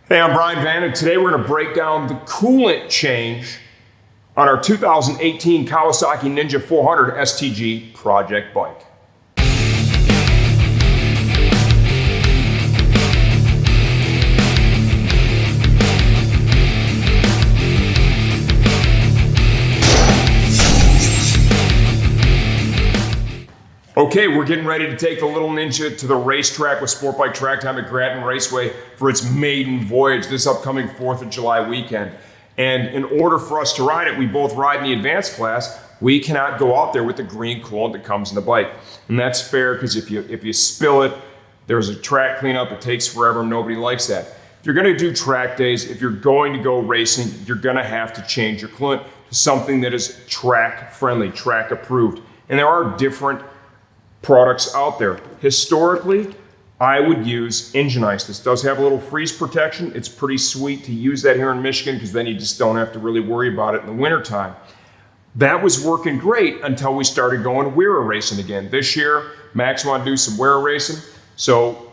Hey, I'm Brian Van, and today we're going to break down the coolant change on our 2018 Kawasaki Ninja 400 STG project bike. Okay, we're getting ready to take the little Ninja to the racetrack with Sportbike Track Time at Grattan Raceway for its maiden voyage this upcoming 4th of July weekend. And in order for us to ride it, we both ride in the advanced class. We cannot go out there with the green coolant that comes in the bike. And that's fair because if you spill it, there's a track cleanup, it takes forever, nobody likes that. If you're gonna do track days, if you're going to go racing, you're gonna have to change your coolant to something that is track friendly, track approved. And there are different products out there. Historically, I would use engine ice. This does have a little freeze protection. It's pretty sweet to use that here in Michigan because then you just don't have to really worry about it in the wintertime. That was working great until we started going Wera racing again. This year, Max wanted to do some Wera racing, so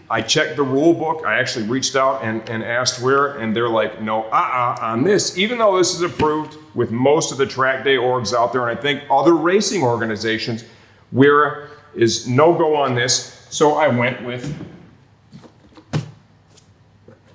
I checked the rule book. I actually reached out and asked Wera, and they're like, no, on this, even though this is approved with most of the track day orgs out there, and I think other racing organizations, Wera is no-go on this, so I went with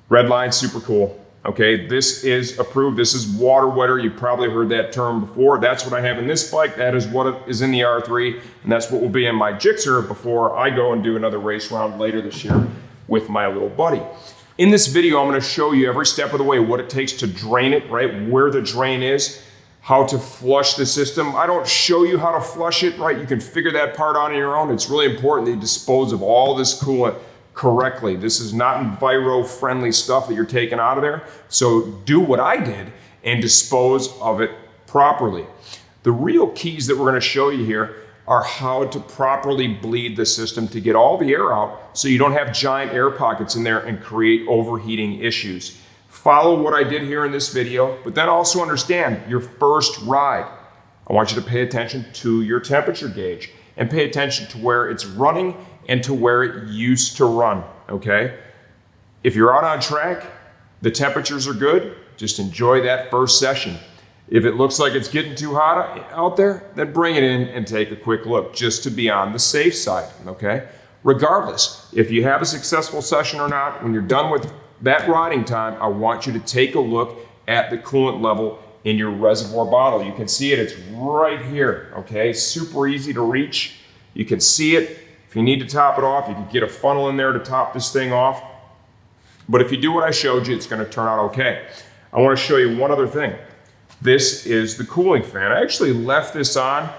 Redline Super Cool. Okay, this is approved. This is water wetter. You probably heard that term before. That's what I have in this bike. That is what is in the R3, and that's what will be in my Gixxer before I go and do another race round later this year with my little buddy. In this video, I'm going to show you every step of the way what it takes to drain it, right? Where the drain is, how to flush the system. I don't show you how to flush it, right? You can figure that part out on your own. It's really important that you dispose of all this coolant correctly. This is not enviro-friendly stuff that you're taking out of there. So do what I did and dispose of it properly. The real keys that we're going to show you here are how to properly bleed the system to get all the air out so you don't have giant air pockets in there and create overheating issues. Follow what I did here in this video, but then also understand your first ride. I want you to pay attention to your temperature gauge and pay attention to where it's running and to where it used to run, okay? If you're out on track, the temperatures are good, just enjoy that first session. If it looks like it's getting too hot out there, then bring it in and take a quick look just to be on the safe side, okay? Regardless, if you have a successful session or not, when you're done with that riding time, I want you to take a look at the coolant level in your reservoir bottle. You can see it, it's right here, okay? Super easy to reach. You can see it. If you need to top it off, you can get a funnel in there to top this thing off. But if you do what I showed you, it's gonna turn out okay. I wanna show you one other thing. This is the cooling fan. I actually left this on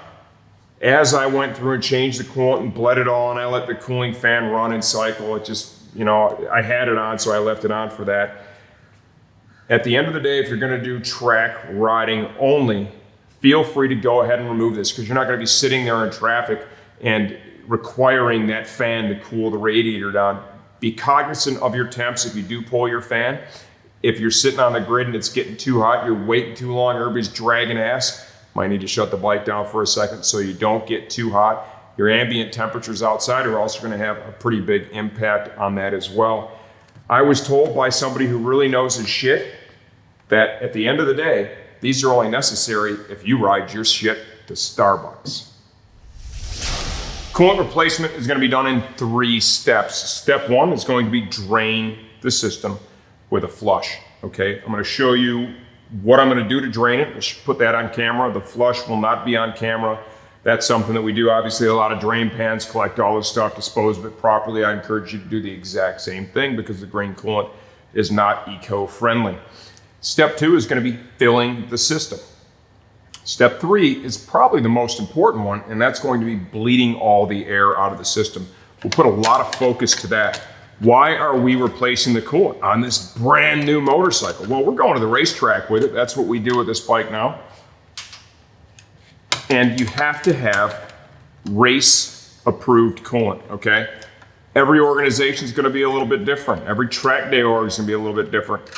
as I went through and changed the coolant and bled it all, and I let the cooling fan run and cycle. It just, you know, I had it on, so I left it on for that. At the end of the day, if you're gonna do track riding only, feel free to go ahead and remove this because you're not gonna be sitting there in traffic and requiring that fan to cool the radiator down. Be cognizant of your temps if you do pull your fan. If you're sitting on the grid and it's getting too hot, you're waiting too long, everybody's dragging ass, might need to shut the bike down for a second so you don't get too hot. Your ambient temperatures outside are also going to have a pretty big impact on that as well. I was told by somebody who really knows his shit that at the end of the day, these are only necessary if you ride your shit to Starbucks. Coolant replacement is going to be done in 3 steps. Step 1 is going to be drain the system with a flush. Okay, I'm going to show you what I'm going to do to drain it. I should put that on camera. The flush will not be on camera. That's something that we do. Obviously, a lot of drain pans collect all this stuff, dispose of it properly. I encourage you to do the exact same thing because the green coolant is not eco-friendly. Step 2 is going to be filling the system. Step 3 is probably the most important one, and that's going to be bleeding all the air out of the system. We'll put a lot of focus to that. Why are we replacing the coolant on this brand new motorcycle? Well, we're going to the racetrack with it. That's what we do with this bike now. And you have to have race-approved coolant, okay? Every organization is going to be a little bit different. Every track day org is going to be a little bit different.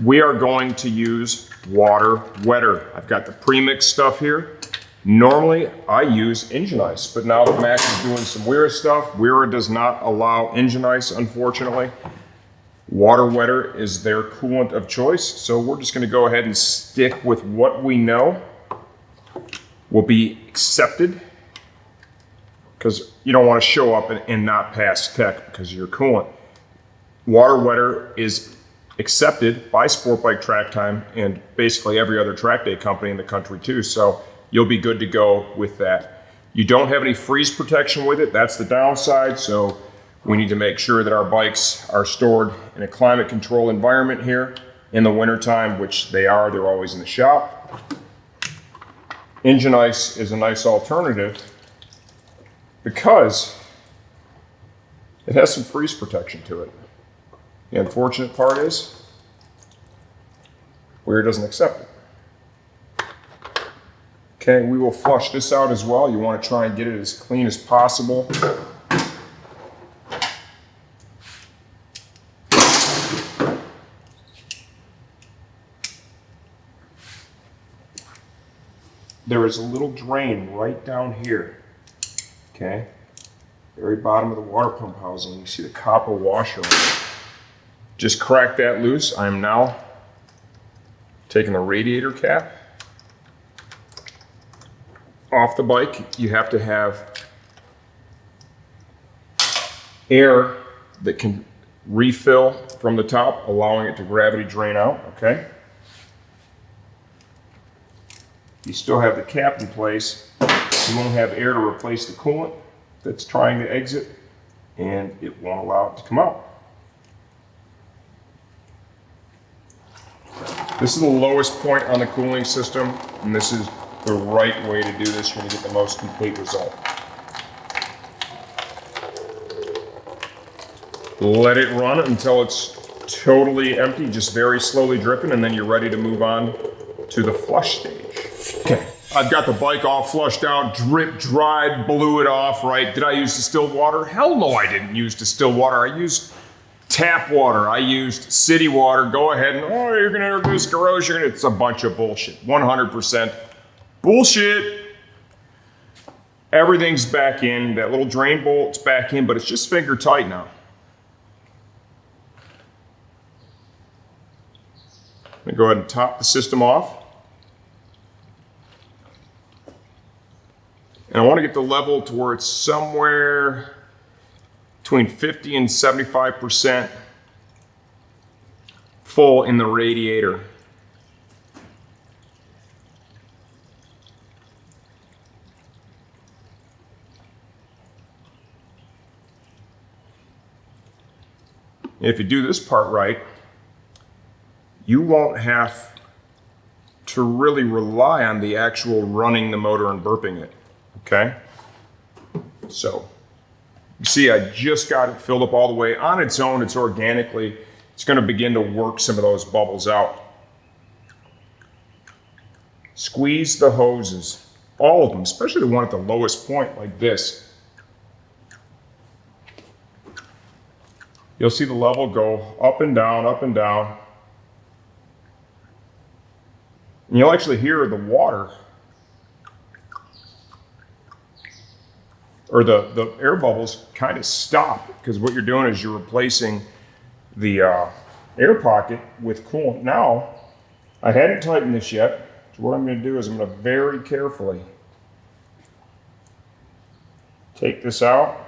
We are going to use water wetter. I've got the pre-mixed stuff here. Normally, I use engine ice, but now that Max is doing some Wera stuff, Wera does not allow engine ice, unfortunately. Water wetter is their coolant of choice, so we're just going to go ahead and stick with what we know will be accepted, because you don't want to show up and not pass tech because of your coolant. Water wetter is accepted by Sportbike Track Time and basically every other track day company in the country too, so you'll be good to go with that. You don't have any freeze protection with it. That's the downside, so we need to make sure that our bikes are stored in a climate control environment here in the wintertime, which they are. They're always in the shop. Engine ice is a nice alternative because it has some freeze protection to it. The unfortunate part is Weir doesn't accept it. Okay, we will flush this out as well. You want to try and get it as clean as possible. There is a little drain right down here, okay? Very bottom of the water pump housing. You see the copper washer on it. Just crack that loose. I am now taking the radiator cap off the bike. You have to have air that can refill from the top, allowing it to gravity drain out, okay? You still have the cap in place. You won't have air to replace the coolant that's trying to exit, and it won't allow it to come out. This is the lowest point on the cooling system, and this is the right way to do this. You're going to get the most complete result. Let it run until it's totally empty, just very slowly dripping, and then you're ready to move on to the flush stage. Okay, I've got the bike all flushed out, drip dried, blew it off, right? Did I use distilled water? Hell no, I didn't use distilled water. I used tap water. I used city water. Go ahead and, oh, you're gonna introduce corrosion. It's a bunch of bullshit. 100% bullshit. Everything's back in. That little drain bolt's back in, but it's just finger tight now. I'm gonna go ahead and top the system off. And I want to get the level to where it's somewhere between 50 and 75% full in the radiator. If you do this part right, you won't have to really rely on the actual running the motor and burping it. Okay, so you see I just got it filled up all the way on its own. It's organically, it's going to begin to work some of those bubbles out. Squeeze the hoses, all of them, especially the one at the lowest point like this. You'll see the level go up and down, up and down. And you'll actually hear the water, or the air bubbles kind of stop, because what you're doing is you're replacing the air pocket with coolant. Now, I hadn't tightened this yet, so what I'm going to do is I'm going to very carefully take this out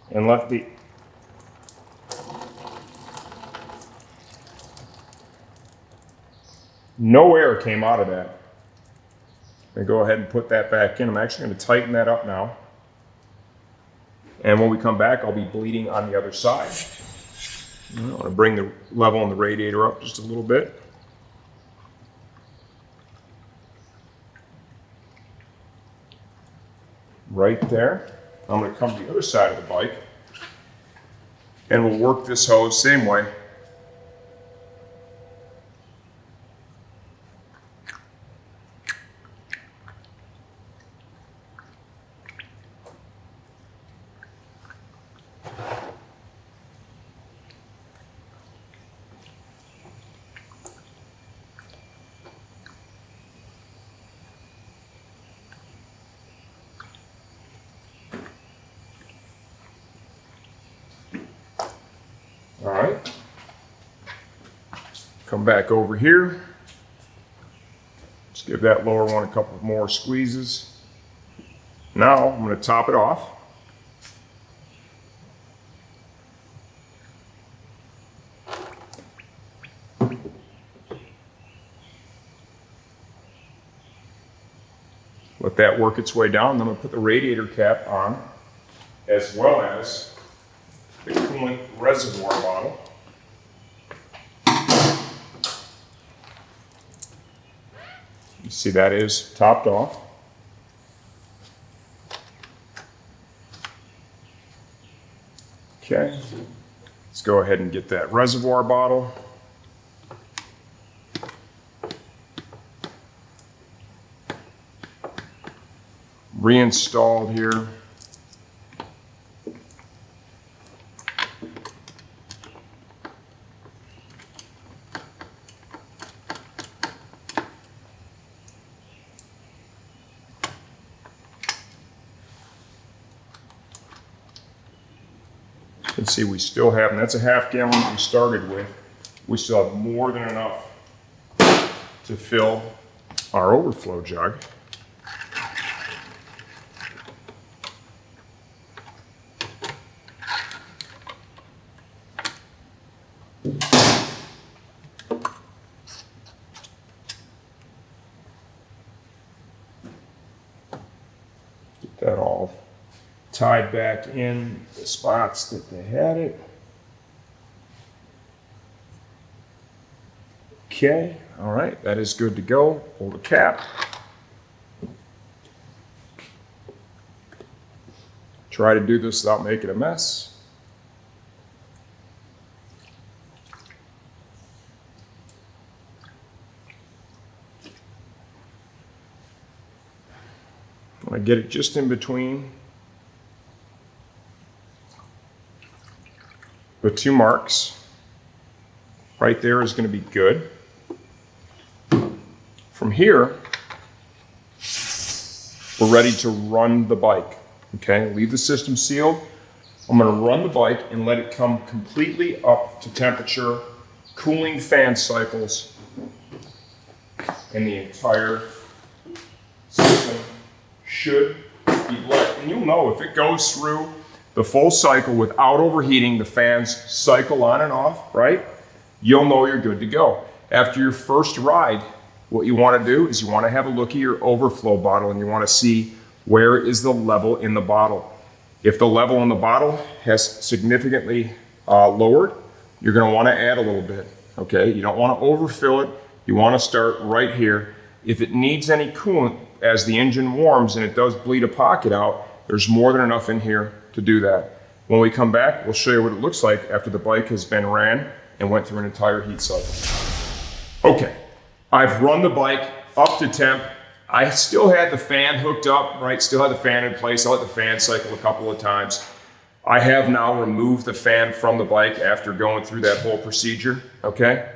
and let the no air came out of that. I'm going to go ahead and put that back in. I'm actually going to tighten that up now. And when we come back, I'll be bleeding on the other side. I'm going to bring the level on the radiator up just a little bit. Right there. I'm going to come to the other side of the bike, and we'll work this hose same way. All right. Come back over here. Let's give that lower one a couple more squeezes. Now I'm going to top it off. Let that work its way down. Then I'm going to put the radiator cap on, as well as the coolant reservoir bottle. You see that is topped off. Okay, let's go ahead and get that reservoir bottle. Reinstalled here. You can see we still have, and that's a half gallon we started with. We still have more than enough to fill our overflow jug. Get that all tied back in the spots that they had it. Okay, all right, that is good to go. Pull the cap. Try to do this without making a mess. I get it just in between the two marks. Right there is going to be good. From here, we're ready to run the bike. Okay, leave the system sealed. I'm going to run the bike and let it come completely up to temperature, cooling fan cycles, and the entire system should be lit. And you'll know if it goes through the full cycle without overheating, the fans cycle on and off, right? You'll know you're good to go. After your first ride, what you want to do is you want to have a look at your overflow bottle and you want to see where is the level in the bottle. If the level in the bottle has significantly lowered, you're going to want to add a little bit, okay? You don't want to overfill it. You want to start right here. If it needs any coolant as the engine warms and it does bleed a pocket out, there's more than enough in here to do that. When we come back, we'll show you what it looks like after the bike has been ran and went through an entire heat cycle. Okay, I've run the bike up to temp. I still had the fan hooked up, right? Still had the fan in place. I let the fan cycle a couple of times. I have now removed the fan from the bike after going through that whole procedure, okay?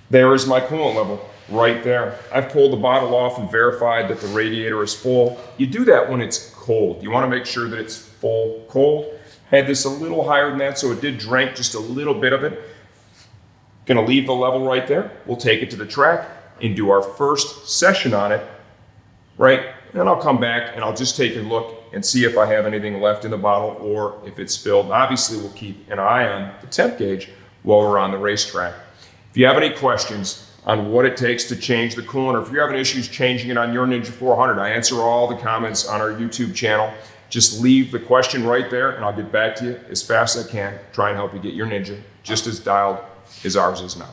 There is my coolant level right there. I've pulled the bottle off and verified that the radiator is full. You do that when it's cold. You want to make sure that it's full cold. Had this a little higher than that, so it did drink just a little bit of it. Gonna leave the level right there. We'll take it to the track and do our first session on it, right? And then I'll come back and I'll just take a look and see if I have anything left in the bottle or if it's filled. And obviously, we'll keep an eye on the temp gauge while we're on the racetrack. If you have any questions on what it takes to change the coolant, or if you're having issues changing it on your Ninja 400, I answer all the comments on our YouTube channel. Just leave the question right there and I'll get back to you as fast as I can, try and help you get your Ninja just as dialed as ours is now.